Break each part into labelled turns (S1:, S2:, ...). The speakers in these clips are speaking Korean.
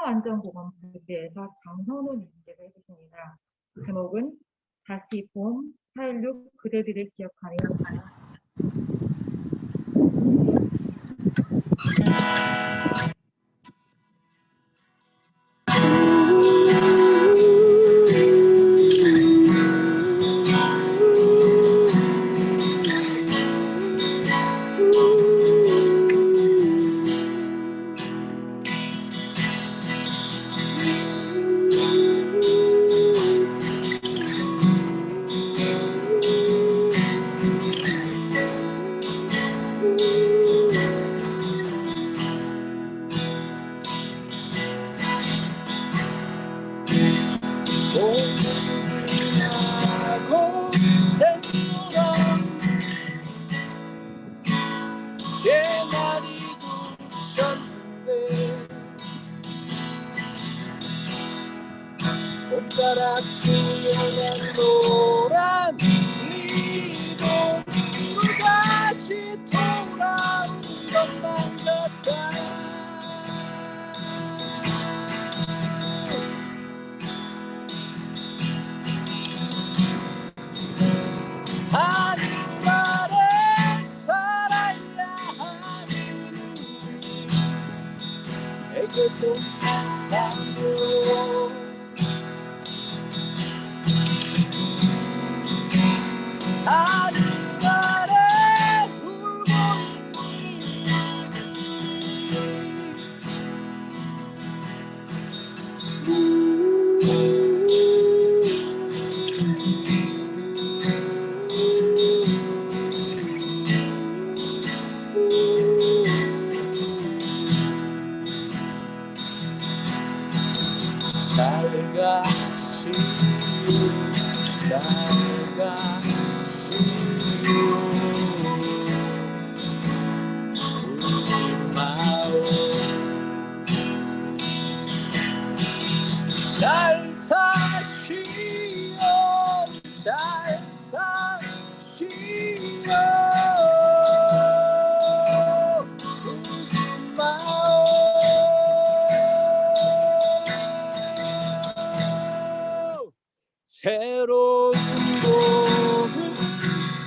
S1: 국가안전보건 부지에서 장선우 님께서 해주십니다. 제목은 다시 봄 4.16 그대들을 기억하며.
S2: 손가락 피어난 노란 리본으로 다시 돌아온 것만 같아. 하늘 아래 살아야 하는 내게 손잡고 하늘 아래 울고 살가시 잘 사시오 잘 사시오 울지 마오. 새로운 봄은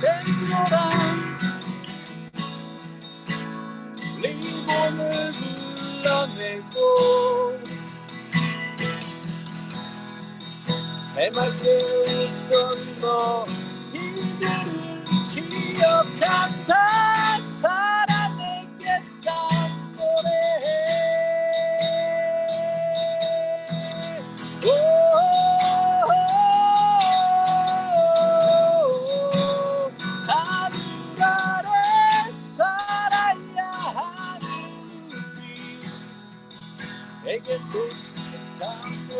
S2: 생노란 리본을 불러내고 해맑게 웃던 너희들을 기억한다. 사랑했겠다 노래해. 하늘 아래 살아야 하는 내게 손잡고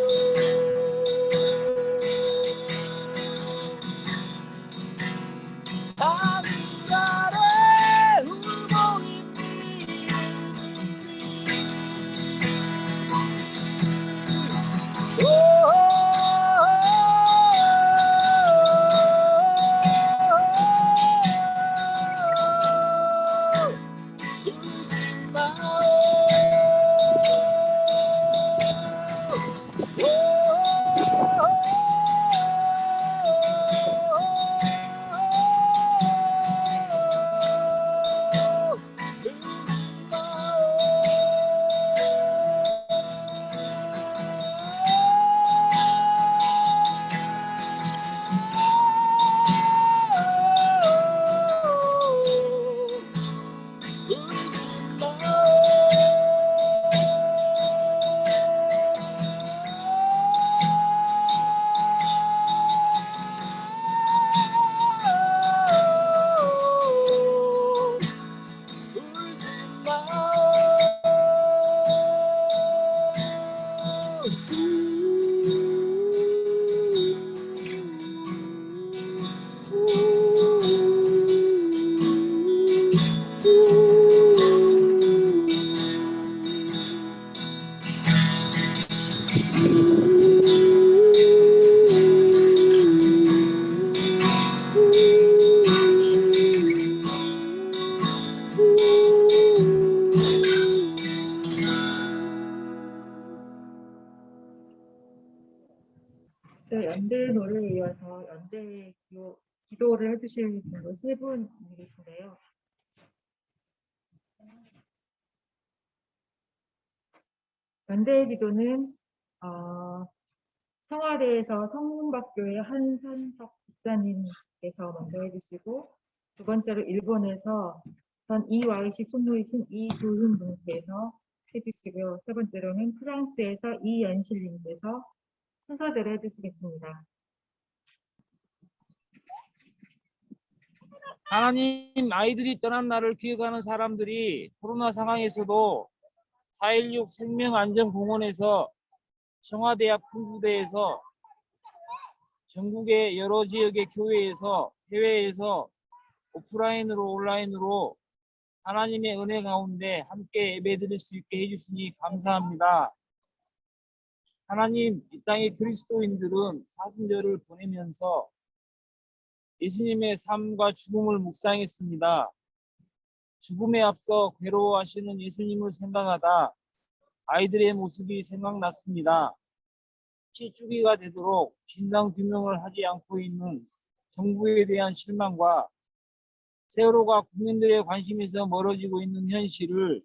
S2: 하늘 아래 울고 있니.
S1: 연대노를 이어서 기도를 해주실 분도 세 분이 계신데요. 연대 기도는 청와대에서 성문박교의 한산석 집사님께서 먼저 해주시고, 두 번째로 일본에서 전 EYC 총무이신 이조훈 분께서 해주시고요. 세 번째로는 프랑스에서 이연실님께서 순서대로 해주시겠습니다.
S3: 하나님, 아이들이 떠난 날을 기억하는 사람들이 코로나 상황에서도 4.16 생명안전공원에서 청와대 앞 분수대에서 전국의 여러 지역의 교회에서 해외에서 오프라인으로 온라인으로 하나님의 은혜 가운데 함께 예배드릴 수 있게 해주시니 감사합니다. 하나님, 이 땅의 그리스도인들은 사순절을 보내면서 예수님의 삶과 죽음을 묵상했습니다. 죽음에 앞서 괴로워하시는 예수님을 생각하다 아이들의 모습이 생각났습니다. 시주기가 되도록 진상규명을 하지 않고 있는 정부에 대한 실망과 세월호가 국민들의 관심에서 멀어지고 있는 현실을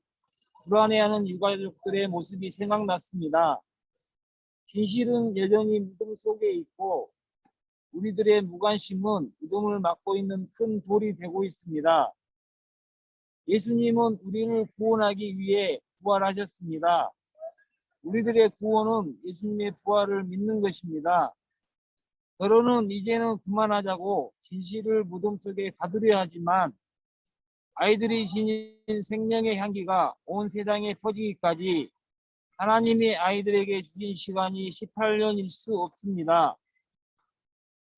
S3: 불안해하는 유가족들의 모습이 생각났습니다. 진실은 여전히 믿음 속에 있고 우리들의 무관심은 믿음을 막고 있는 큰 돌이 되고 있습니다. 예수님은 우리를 구원하기 위해 부활하셨습니다. 우리들의 구원은 예수님의 부활을 믿는 것입니다. 더러는 이제는 그만하자고 진실을 무덤 속에 가두려 하지만 아이들이 지닌 생명의 향기가 온 세상에 퍼지기까지 하나님이 아이들에게 주신 시간이 18년일 수 없습니다.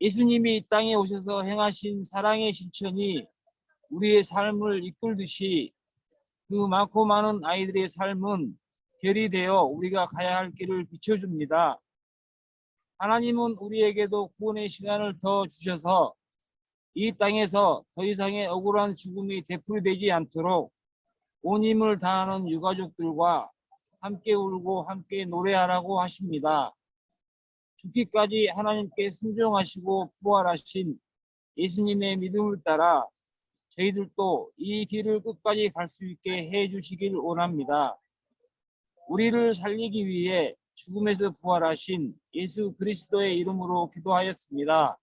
S3: 예수님이 이 땅에 오셔서 행하신 사랑의 실천이 우리의 삶을 이끌듯이 그 많고 많은 아이들의 삶은 별이 되어 우리가 가야 할 길을 비춰줍니다. 하나님은 우리에게도 구원의 시간을 더 주셔서 이 땅에서 더 이상의 억울한 죽음이 되풀이되지 않도록 온 힘을 다하는 유가족들과 함께 울고 함께 노래하라고 하십니다. 죽기까지 하나님께 순종하시고 부활하신 예수님의 믿음을 따라 저희들도 이 길을 끝까지 갈 수 있게 해주시길 원합니다. 우리를 살리기 위해 죽음에서 부활하신 예수 그리스도의 이름으로 기도하였습니다.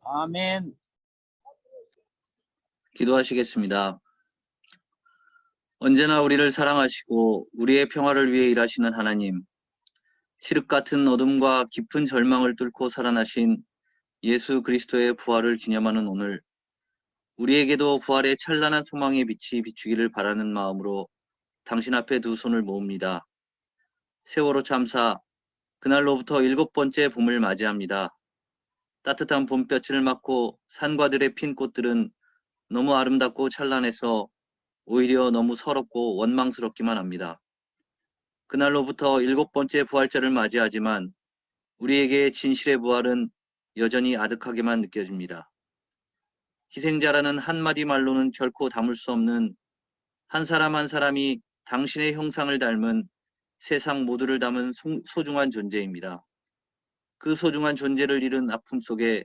S3: 아멘.
S4: 기도하시겠습니다. 언제나 우리를 사랑하시고 우리의 평화를 위해 일하시는 하나님, 칠흑 같은 어둠과 깊은 절망을 뚫고 살아나신 예수 그리스도의 부활을 기념하는 오늘, 우리에게도 부활의 찬란한 소망의 빛이 비추기를 바라는 마음으로 당신 앞에 두 손을 모읍니다. 세월호 참사, 그날로부터 7번째 봄을 맞이합니다. 따뜻한 봄볕을 맞고 산과들의 핀 꽃들은 너무 아름답고 찬란해서 오히려 너무 서럽고 원망스럽기만 합니다. 그날로부터 7번째 부활절을 맞이하지만 우리에게 진실의 부활은 여전히 아득하게만 느껴집니다. 희생자라는 한마디 말로는 결코 담을 수 없는 한 사람 한 사람이 당신의 형상을 닮은 세상 모두를 담은 소중한 존재입니다. 그 소중한 존재를 잃은 아픔 속에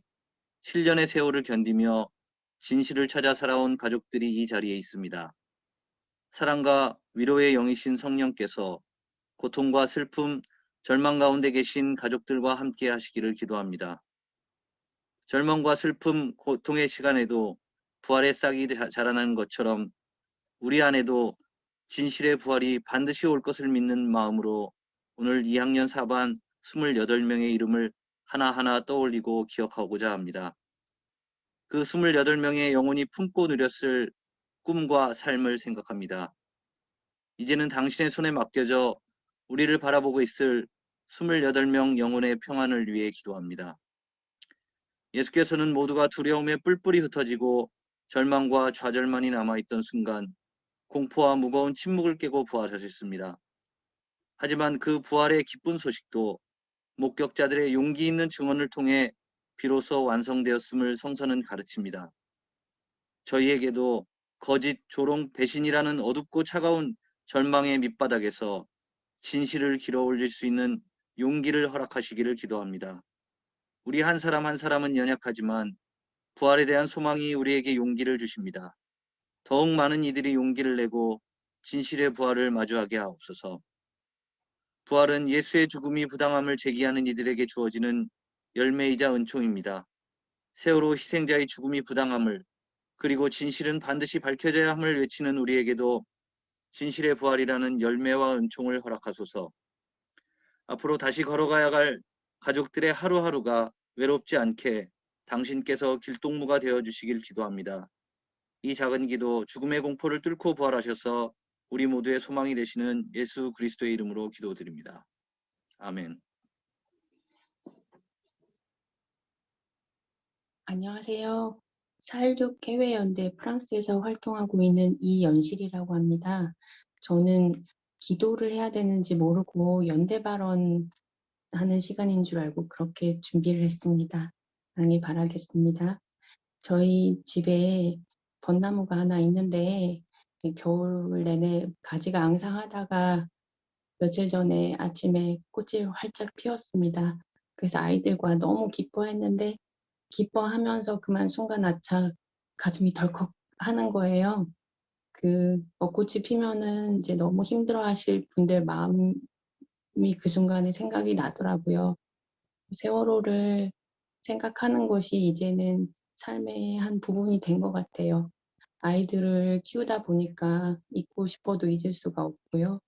S4: 7년의 세월을 견디며 진실을 찾아 살아온 가족들이 이 자리에 있습니다. 사랑과 위로의 영이신 성령께서 고통과 슬픔, 절망 가운데 계신 가족들과 함께 하시기를 기도합니다. 절망과 슬픔, 고통의 시간에도 부활의 싹이 자라나는 것처럼 우리 안에도 진실의 부활이 반드시 올 것을 믿는 마음으로 오늘 2학년 4반 28명의 이름을 하나하나 떠올리고 기억하고자 합니다. 그 28명의 영혼이 품고 누렸을 꿈과 삶을 생각합니다. 이제는 당신의 손에 맡겨져 우리를 바라보고 있을 28명 영혼의 평안을 위해 기도합니다. 예수께서는 모두가 두려움에 뿔뿔이 흩어지고 절망과 좌절만이 남아있던 순간 공포와 무거운 침묵을 깨고 부활하셨습니다. 하지만 그 부활의 기쁜 소식도 목격자들의 용기 있는 증언을 통해 비로소 완성되었음을 성서는 가르칩니다. 저희에게도 거짓, 조롱, 배신이라는 어둡고 차가운 절망의 밑바닥에서 진실을 길어올릴 수 있는 용기를 허락하시기를 기도합니다. 우리 한 사람 한 사람은 연약하지만 부활에 대한 소망이 우리에게 용기를 주십니다. 더욱 많은 이들이 용기를 내고 진실의 부활을 마주하게 하옵소서. 부활은 예수의 죽음이 부당함을 제기하는 이들에게 주어지는 열매이자 은총입니다. 세월호 희생자의 죽음이 부당함을 그리고 진실은 반드시 밝혀져야 함을 외치는 우리에게도 진실의 부활이라는 열매와 은총을 허락하소서. 앞으로 다시 걸어가야 할 가족들의 하루하루가 외롭지 않게 당신께서 길동무가 되어주시길 기도합니다. 이 작은 기도 죽음의 공포를 뚫고 부활하셔서 우리 모두의 소망이 되시는 예수 그리스도의 이름으로 기도드립니다. 아멘.
S5: 안녕하세요. 4.16 해외연대 프랑스에서 활동하고 있는 이연실이라고 합니다. 저는 기도를 해야 되는지 모르고 연대 발언하는 시간인 줄 알고 그렇게 준비를 했습니다. 많이 바라겠습니다. 저희 집에 벚나무가 하나 있는데 겨울 내내 가지가 앙상하다가 며칠 전에 아침에 꽃이 활짝 피었습니다. 그래서 아이들과 너무 기뻐했는데 기뻐하면서 그만 순간 아차 가슴이 덜컥 하는 거예요. 그 벚꽃이 피면은 이제 너무 힘들어하실 분들 마음이 그 순간에 생각이 나더라고요. 세월호를 생각하는 것이 이제는 삶의 한 부분이 된 것 같아요. 아이들을 키우다 보니까 잊고 싶어도 잊을 수가 없고요.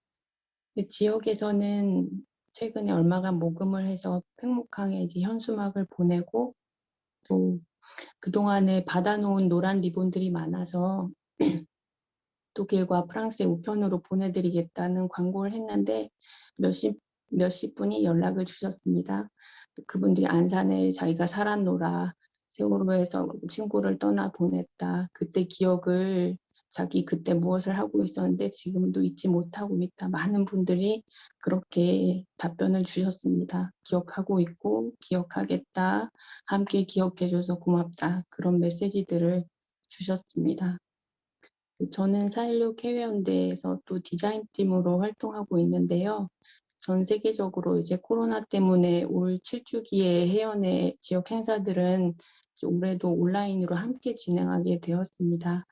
S5: 그 지역에서는 최근에 얼마간 모금을 해서 팽목항에 이제 현수막을 보내고 또 그동안에 받아놓은 노란 리본들이 많아서 독일과 프랑스의 우편으로 보내드리겠다는 광고를 했는데 몇십 분이 연락을 주셨습니다. 그분들이 안산에 자기가 살았노라, 세월호에서 친구를 떠나 보냈다, 그때 기억을 자기 그때 무엇을 하고 있었는데 지금도 잊지 못하고 있다. 많은 분들이 그렇게 답변을 주셨습니다. 기억하고 있고 기억하겠다. 함께 기억해줘서 고맙다. 그런 메시지들을 주셨습니다. 저는 4.16 해외연대에서 또 디자인팀으로 활동하고 있는데요. 전 세계적으로 이제 코로나 때문에 올 7주기의 해연의 지역 행사들은 올해도 온라인으로 함께 진행하게 되었습니다.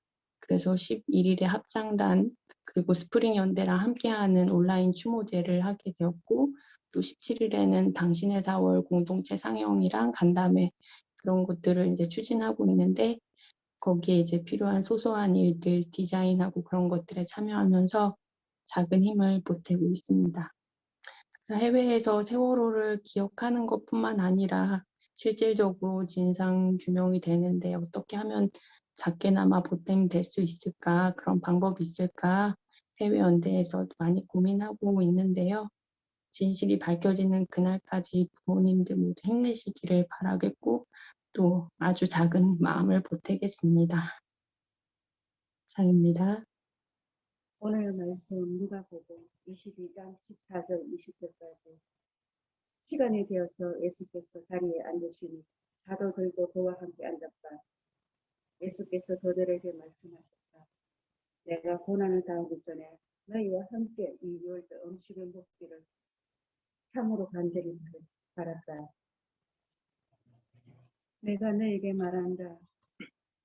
S5: 그래서 11일에 합창단 그리고 스프링 연대랑 함께하는 온라인 추모제를 하게 되었고 또 17일에는 당신의 4월 공동체 상영이랑 간담회 그런 것들을 이제 추진하고 있는데 거기에 이제 필요한 소소한 일들 디자인하고 그런 것들에 참여하면서 작은 힘을 보태고 있습니다. 그래서 해외에서 세월호를 기억하는 것뿐만 아니라 실질적으로 진상 규명이 되는데 어떻게 하면 작게나마 보탬이 될 수 있을까? 그런 방법이 있을까? 해외 연대에서 많이 고민하고 있는데요. 진실이 밝혀지는 그날까지 부모님들 모두 힘내시기를 바라겠고 또 아주 작은 마음을 보태겠습니다. 장입니다.
S1: 오늘 말씀 누가복음 22장 14절 20절까지. 시간이 되어서 예수께서 자리에 앉으시니 자도 들고 그와 함께 앉았다. 예수께서 그들에게 말씀하셨다. 내가 고난을 당하기 전에 너희와 함께 이 유월절 음식을 먹기를 참으로 간절히 바랐다. 내가 너에게 말한다.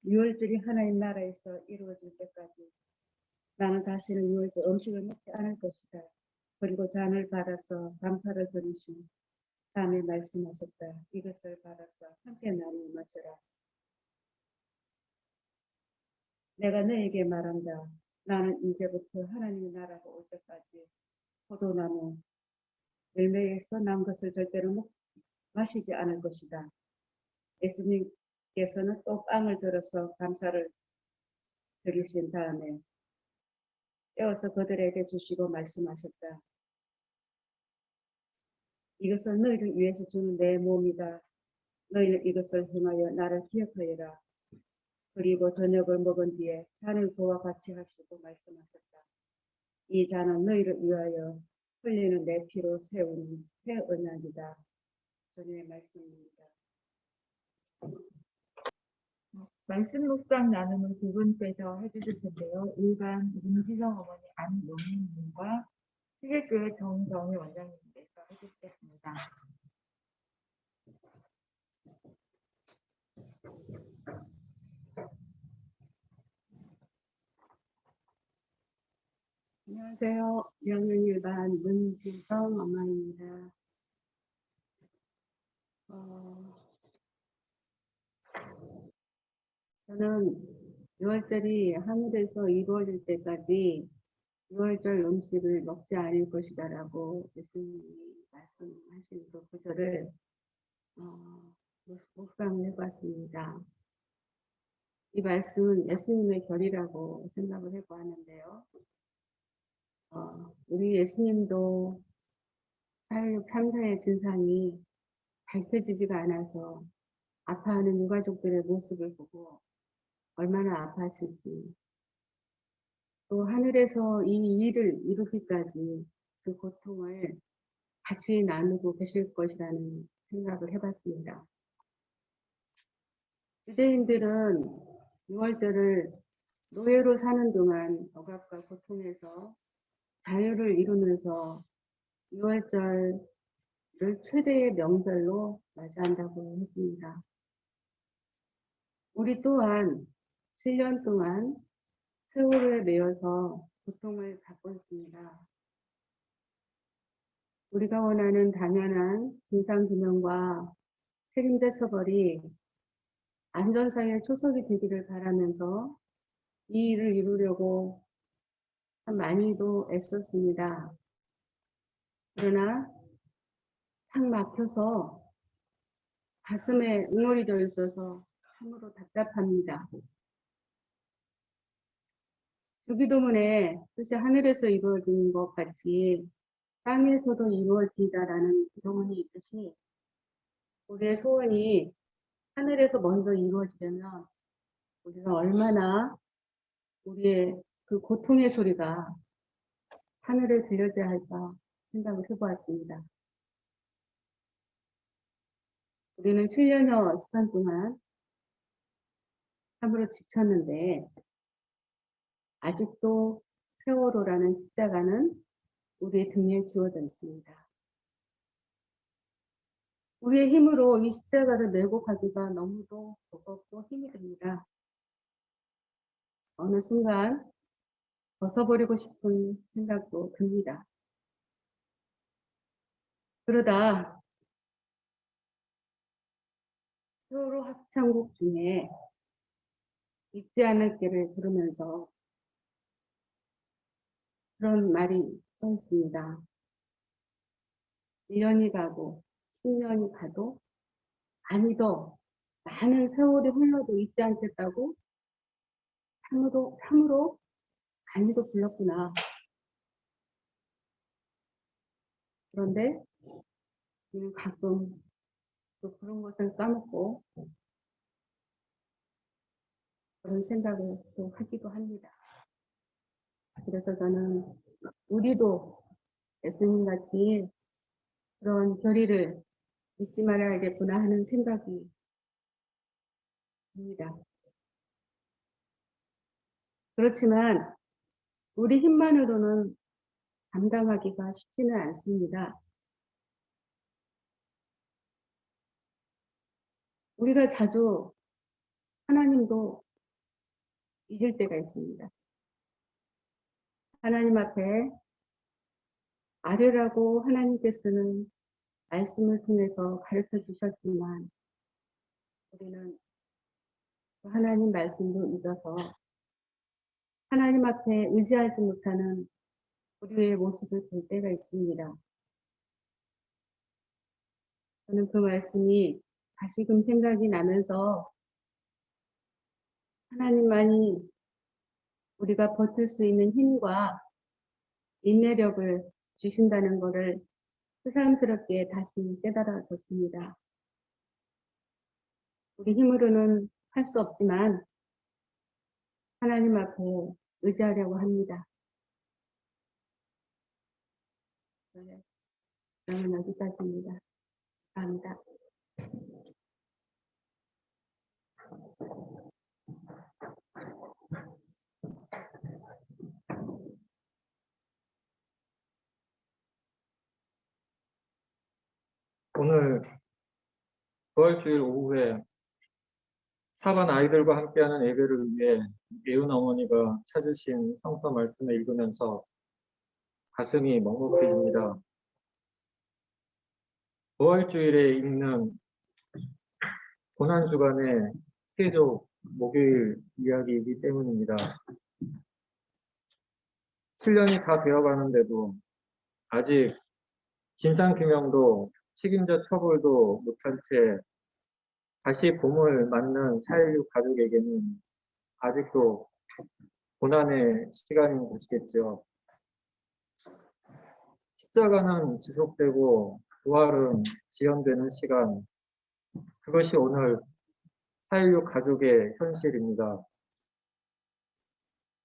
S1: 유월절이 하나님 나라에서 이루어질 때까지 나는 다시는 유월절 음식을 먹지 않을 것이다. 그리고 잔을 받아서 감사를 드리시니 다음에 말씀하셨다. 이것을 받아서 함께 나누어 마셔라. 내가 너에게 말한다. 나는 이제부터 하나님의 나라가 올 때까지 포도나무 열매에서 난 것을 절대로 마시지 않을 것이다. 예수님께서는 또 빵을 들어서 감사를 드리신 다음에 떼어서 그들에게 주시고 말씀하셨다. 이것은 너희를 위해서 주는 내 몸이다. 너희는 이것을 행하여 나를 기억하여라. 그리고 저녁을 먹은 뒤에 잔을 그와 같이 하시고 말씀하셨다. 이 잔은 너희를 위하여 흘리는 내 피로 세우는 새 언약이다. 전의 말씀입니다.
S6: 말씀 묵상 나눔을 두 분께서 해주실 텐데요. 일반 문지성 어머니 안용민님과 세계교회 정정희 원장님께서 해주시겠습니다.
S1: 하겠습니다. 안녕하세요. 2학년 1반 문지성 엄마입니다. 저는 6월절이 하늘에서 이루어질 때까지 6월절 음식을 먹지 않을 것이다라고 예수님이 말씀하신 그 구절을 묵상을 해봤습니다. 이 말씀은 예수님의 결이라고 생각을 해보았는데요. 우리 예수님도 4.16 참사의 진상이 밝혀지지가 않아서 아파하는 유가족들의 모습을 보고 얼마나 아팠을지, 또 하늘에서 이 일을 이루기까지 그 고통을 같이 나누고 계실 것이라는 생각을 해봤습니다. 유대인들은 6월절을 노예로 사는 동안 억압과 고통에서 자유를 이루면서 6월절을 최대의 명절로 맞이한다고 했습니다. 우리 또한 7년 동안 세월호에 매여서 고통을 받고 있습니다. 우리가 원하는 당연한 진상규명과 책임자 처벌이 안전사의 초석이 되기를 바라면서 이 일을 이루려고 참 많이도 애썼습니다. 그러나 탁 막혀서 가슴에 응어리 져 있어서 참으로 답답합니다. 주기도문에 뜻이 하늘에서 이루어지는 것 같이 땅에서도 이루어지다라는 기도문이 있듯이 우리의 소원이 하늘에서 먼저 이루어지려면 우리가 얼마나 우리의 그 고통의 소리가 하늘에 들려져야 할까 생각을 해보았습니다. 우리는 7년여 시간 동안 참으로 지쳤는데 아직도 세월호라는 십자가는 우리의 등 위에 지워져 있습니다. 우리의 힘으로 이 십자가를 메고 가기가 너무도 버겁고 힘이 듭니다. 어느 순간 벗어버리고 싶은 생각도 듭니다. 그러다 세월호 합창곡 중에 잊지 않을 게를 부르면서 그런 말이 써 있습니다. 1년이 가고 10년이 가도 아니도 많은 세월이 흘러도 잊지 않겠다고 참으로 아니도 불렀구나. 그런데 우리는 가끔 또 부른 것을 까먹고 그런 생각을 또 하기도 합니다. 그래서 저는 우리도 예수님같이 그런 결의를 잊지 말아야겠구나 하는 생각이 듭니다. 그렇지만 우리 힘만으로는 감당하기가 쉽지는 않습니다. 우리가 자주 하나님도 잊을 때가 있습니다. 하나님 앞에 아뢰라고 하나님께서는 말씀을 통해서 가르쳐 주셨지만 우리는 하나님 말씀도 잊어서 하나님 앞에 의지하지 못하는 우리의 모습을 볼 때가 있습니다. 저는 그 말씀이 다시금 생각이 나면서 하나님만이 우리가 버틸 수 있는 힘과 인내력을 주신다는 것을 새삼스럽게 다시 깨달아졌습니다. 우리 힘으로는 할 수 없지만 하나님 앞에 의지하려고 합니다. 네, 저는 여기까지입니다. 감사합니다.
S7: 오늘 부활주일 오후에 사반 아이들과 함께하는 예배를 위해 예은 어머니가 찾으신 성서 말씀을 읽으면서 가슴이 먹먹해집니다. 부활주일에 읽는 고난주간의 세족 목요일 이야기이기 때문입니다. 7년이 다 되어가는데도 아직 진상규명도 책임자 처벌도 못한 채 다시 봄을 맞는 4.16 가족에게는 아직도 고난의 시간인 것이겠죠. 십자가는 지속되고 부활은 지연되는 시간, 그것이 오늘 4.16 가족의 현실입니다.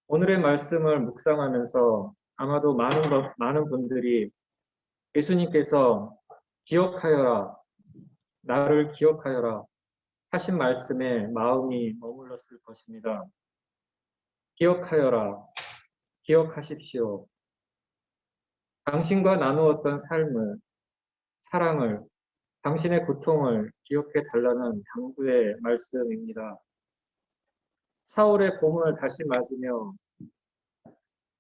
S7: 오늘의 말씀을 묵상하면서 아마도 많은 분들이 예수님께서 기억하여라, 나를 기억하여라 하신 말씀에 마음이 머물렀을 것입니다. 기억하여라, 기억하십시오. 당신과 나누었던 삶을, 사랑을, 당신의 고통을 기억해 달라는 당부의 말씀입니다. 4월의 봄을 다시 맞으며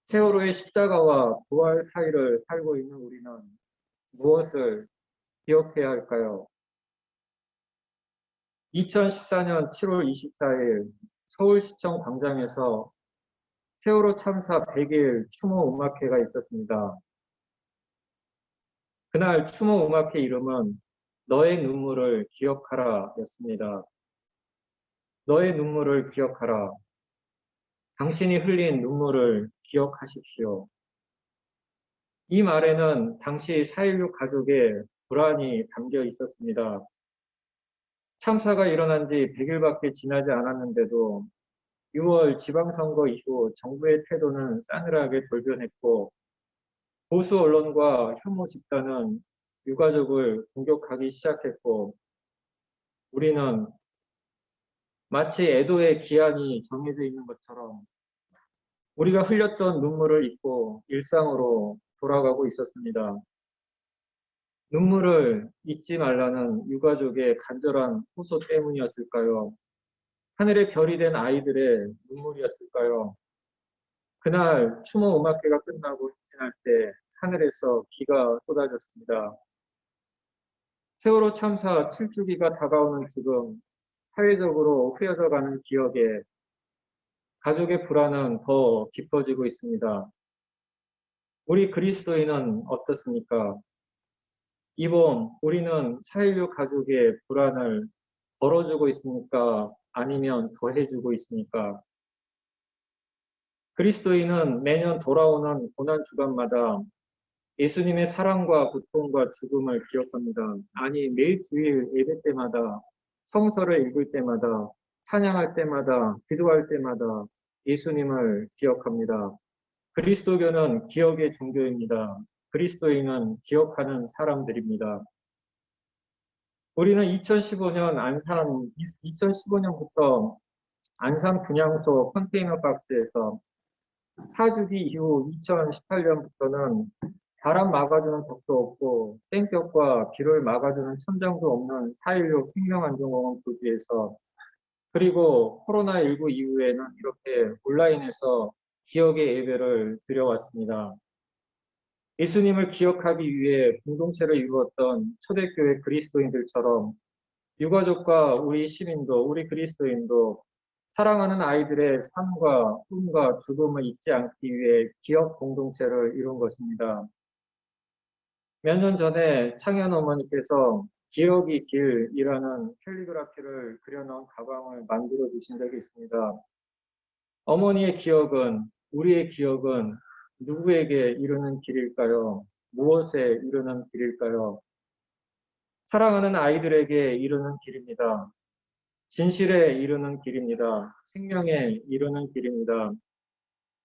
S7: 세월호의 십자가와 부활 사이를 살고 있는 우리는 무엇을 기억해야 할까요? 2014년 7월 24일 서울시청 광장에서 세월호 참사 100일 추모 음악회가 있었습니다. 그날 추모 음악회 이름은 너의 눈물을 기억하라 였습니다. 너의 눈물을 기억하라. 당신이 흘린 눈물을 기억하십시오. 이 말에는 당시 4.16 가족의 불안이 담겨 있었습니다. 참사가 일어난 지 100일밖에 지나지 않았는데도 6월 지방선거 이후 정부의 태도는 싸늘하게 돌변했고 보수 언론과 혐오 집단은 유가족을 공격하기 시작했고 우리는 마치 애도의 기한이 정해져 있는 것처럼 우리가 흘렸던 눈물을 잊고 일상으로 돌아가고 있었습니다. 눈물을 잊지 말라는 유가족의 간절한 호소 때문이었을까요? 하늘의 별이 된 아이들의 눈물이었을까요? 그날 추모 음악회가 끝나고 행진할 때 하늘에서 비가 쏟아졌습니다. 세월호 참사 7주기가 다가오는 지금 사회적으로 흐려져가는 기억에 가족의 불안은 더 깊어지고 있습니다. 우리 그리스도인은 어떻습니까? 이번 우리는 4.16 가족의 불안을 덜어주고 있습니까? 아니면 더해주고 있습니까? 그리스도인은 매년 돌아오는 고난주간마다 예수님의 사랑과 고통과 죽음을 기억합니다. 아니 매일 주일 예배 때마다 성서를 읽을 때마다 찬양할 때마다 기도할 때마다 예수님을 기억합니다. 그리스도교는 기억의 종교입니다. 그리스도인은 기억하는 사람들입니다. 우리는 2015년부터 안산 분향소 컨테이너 박스에서 4주기 이후 2018년부터는 바람 막아주는 벽도 없고 땡볕과 비를 막아주는 천장도 없는 4.16 생명안전공원 부지에서 그리고 코로나19 이후에는 이렇게 온라인에서 기억의 예배를 드려왔습니다. 예수님을 기억하기 위해 공동체를 이루었던 초대교회 그리스도인들처럼 유가족과 우리 시민도 우리 그리스도인도 사랑하는 아이들의 삶과 꿈과 죽음을 잊지 않기 위해 기억 공동체를 이룬 것입니다. 몇 년 전에 창현 어머니께서 기억이 길이라는 캘리그라피를 그려놓은 가방을 만들어 주신 적이 있습니다. 어머니의 기억은 우리의 기억은 누구에게 이르는 길일까요? 무엇에 이르는 길일까요? 사랑하는 아이들에게 이르는 길입니다. 진실에 이르는 길입니다. 생명에 이르는 길입니다.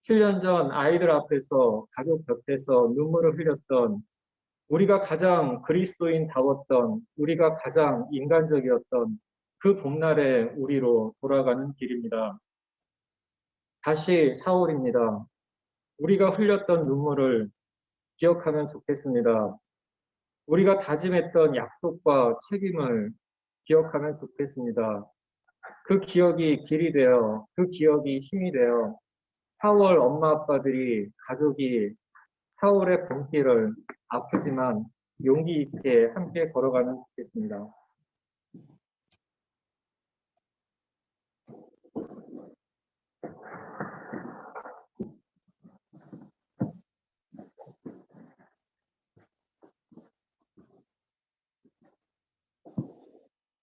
S7: 7년 전 아이들 앞에서 가족 곁에서 눈물을 흘렸던 우리가 가장 그리스도인다웠던 우리가 가장 인간적이었던 그 봄날의 우리로 돌아가는 길입니다. 다시 4월입니다. 우리가 흘렸던 눈물을 기억하면 좋겠습니다. 우리가 다짐했던 약속과 책임을 기억하면 좋겠습니다. 그 기억이 길이 되어, 그 기억이 힘이 되어 4월 엄마 아빠들이 가족이 4월의 봄길을 아프지만 용기 있게 함께 걸어가면 좋겠습니다.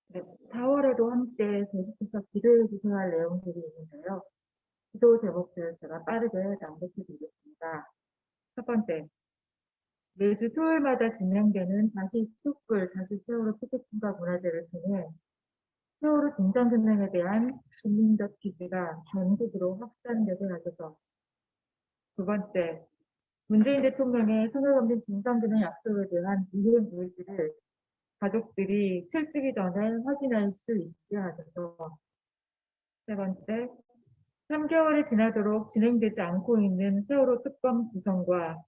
S6: 네, 4월에도 함께 계속해서 기도해 주셔야 할 내용들이 있는데요. 기도 제목들 제가 빠르게 낭독해 드리겠습니다. 첫 번째, 매주 토요일마다 진행되는 다시 촛불, 다시 세월호 피켓팅과 문화제를 통해 세월호 중단금융에 대한 국민적 지지가 전국으로 확산되게 하셔서. 두 번째, 문재인 대통령의 손을 없는 중단금융 약속에 대한 이행 의지를 가족들이 슬치기 전에 확인할 수 있게 하셔서. 세 번째, 3개월이 지나도록 진행되지 않고 있는 세월호 특검 구성과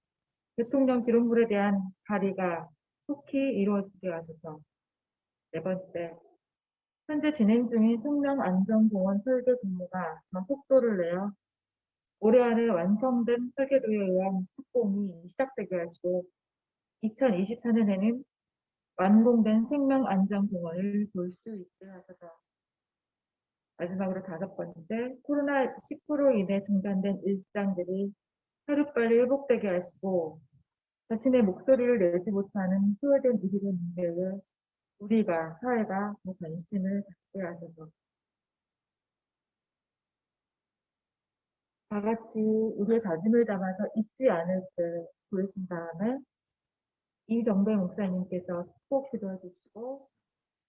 S6: 대통령 기록물에 대한 발의가 속히 이루어지게 하셔서. 네 번째, 현재 진행 중인 생명안전공원 설계 공모가 더 속도를 내어 올해 안에 완성된 설계도에 의한 착공이 시작되게 하시고 2024년에는 완공된 생명안전공원을 볼 수 있게 하셔서. 마지막으로 다섯 번째, 코로나19로 인해 중단된 일상들이 하루빨리 회복되게 하시고 자신의 목소리를 내지 못하는 소외된 이들의 문제에 우리가, 사회가 더 관심을 갖게 하셔서. 다 같이 우리의 다짐을 담아서 잊지 않을 때 부르신 다음에 이정배 목사님께서 축복 기도해 주시고,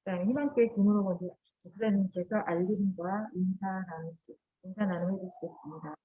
S6: 그다음에 희망교회 김은호 목사님께서 알림과 인사 나눔해 주시겠습니다.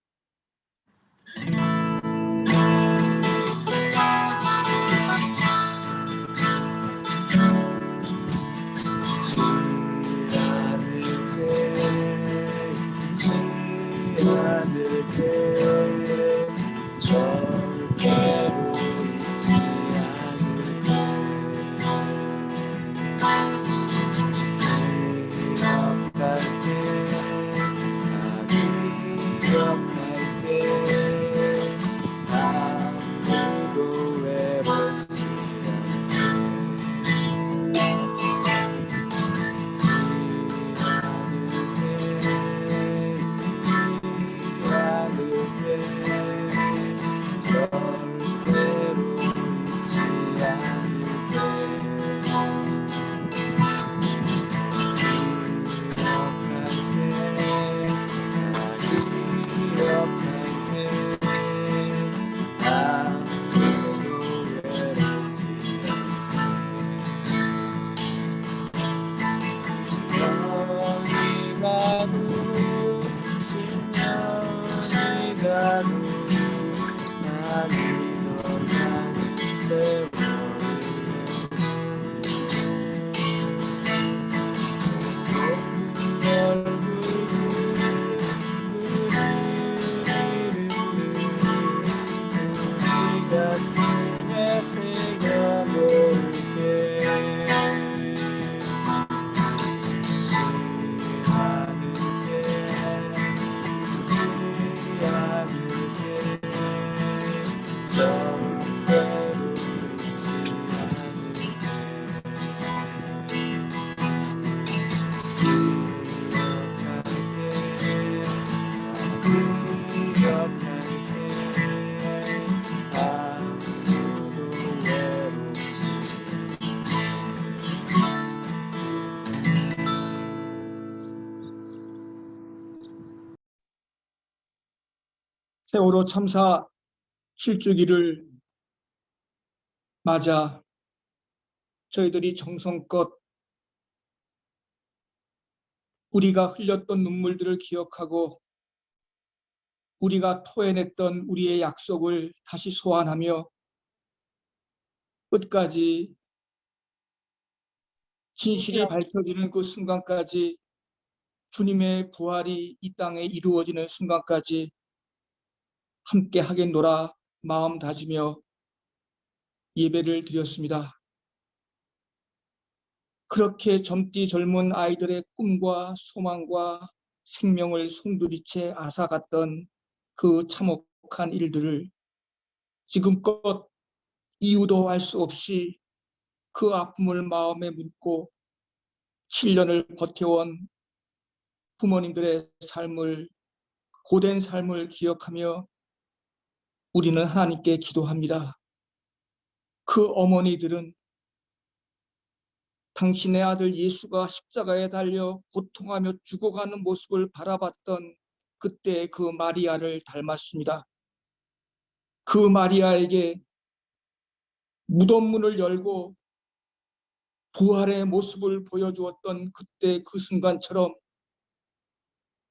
S8: 세월호 참사 7주기를 맞아 저희들이 정성껏 우리가 흘렸던 눈물들을 기억하고 우리가 토해냈던 우리의 약속을 다시 소환하며 끝까지 진실이 밝혀지는 그 순간까지, 주님의 부활이 이 땅에 이루어지는 순간까지 함께 하겠노라 마음 다지며 예배를 드렸습니다. 그렇게 젊디 젊은 아이들의 꿈과 소망과 생명을 송두리째 앗아갔던 그 참혹한 일들을 지금껏 이유도 알 수 없이 그 아픔을 마음에 묻고 7년을 버텨온 부모님들의 삶을, 고된 삶을 기억하며 우리는 하나님께 기도합니다. 그 어머니들은 당신의 아들 예수가 십자가에 달려 고통하며 죽어가는 모습을 바라봤던 그때 그 마리아를 닮았습니다. 그 마리아에게 무덤 문을 열고 부활의 모습을 보여주었던 그때 그 순간처럼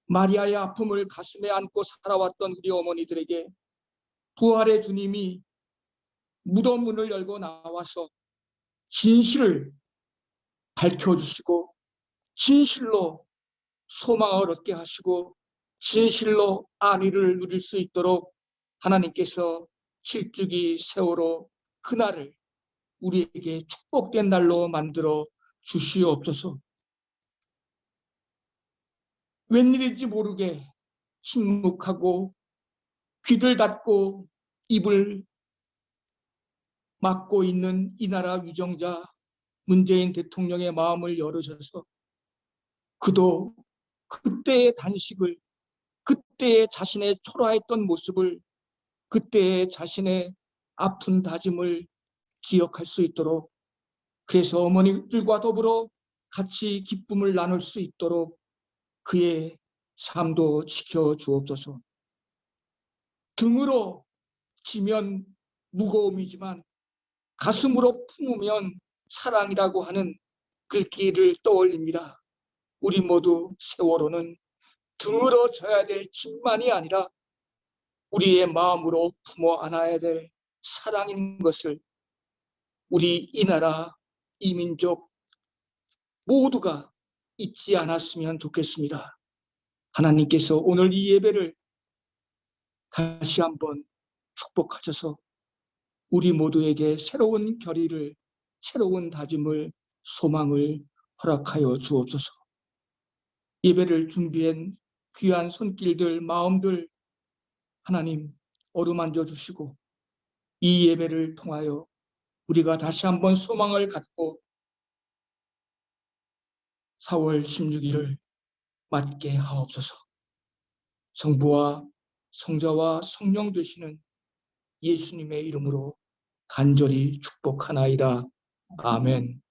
S8: 마리아의 아픔을 가슴에 안고 살아왔던 우리 어머니들에게 부활의 주님이 무덤 문을 열고 나와서 진실을 밝혀주시고 진실로 소망을 얻게 하시고 진실로 안위를 누릴 수 있도록 하나님께서 7주기 세월호 그날을 우리에게 축복된 날로 만들어 주시옵소서. 웬일인지 모르게 침묵하고 귀를 닫고 입을 막고 있는 이 나라 위정자 문재인 대통령의 마음을 열으셔서 그도 그때의 단식을, 그때의 자신의 초라했던 모습을, 그때의 자신의 아픈 다짐을 기억할 수 있도록, 그래서 어머니들과 더불어 같이 기쁨을 나눌 수 있도록 그의 삶도 지켜주옵소서. 등으로 지면 무거움이지만 가슴으로 품으면 사랑이라고 하는 글귀를 떠올립니다. 우리 모두 세월호는 등으로 져야 될 짐만이 아니라 우리의 마음으로 품어 안아야 될 사랑인 것을 우리 이 나라, 이 민족 모두가 잊지 않았으면 좋겠습니다. 하나님께서 오늘 이 예배를 다시 한번 축복하셔서 우리 모두에게 새로운 결의를, 새로운 다짐을, 소망을 허락하여 주옵소서. 예배를 준비한 귀한 손길들, 마음들 하나님 어루만져 주시고 이 예배를 통하여 우리가 다시 한번 소망을 갖고 4월 16일을 맞게 하옵소서. 성부와 성자와 성령 되시는 예수님의 이름으로 간절히 축복하나이다. 아멘.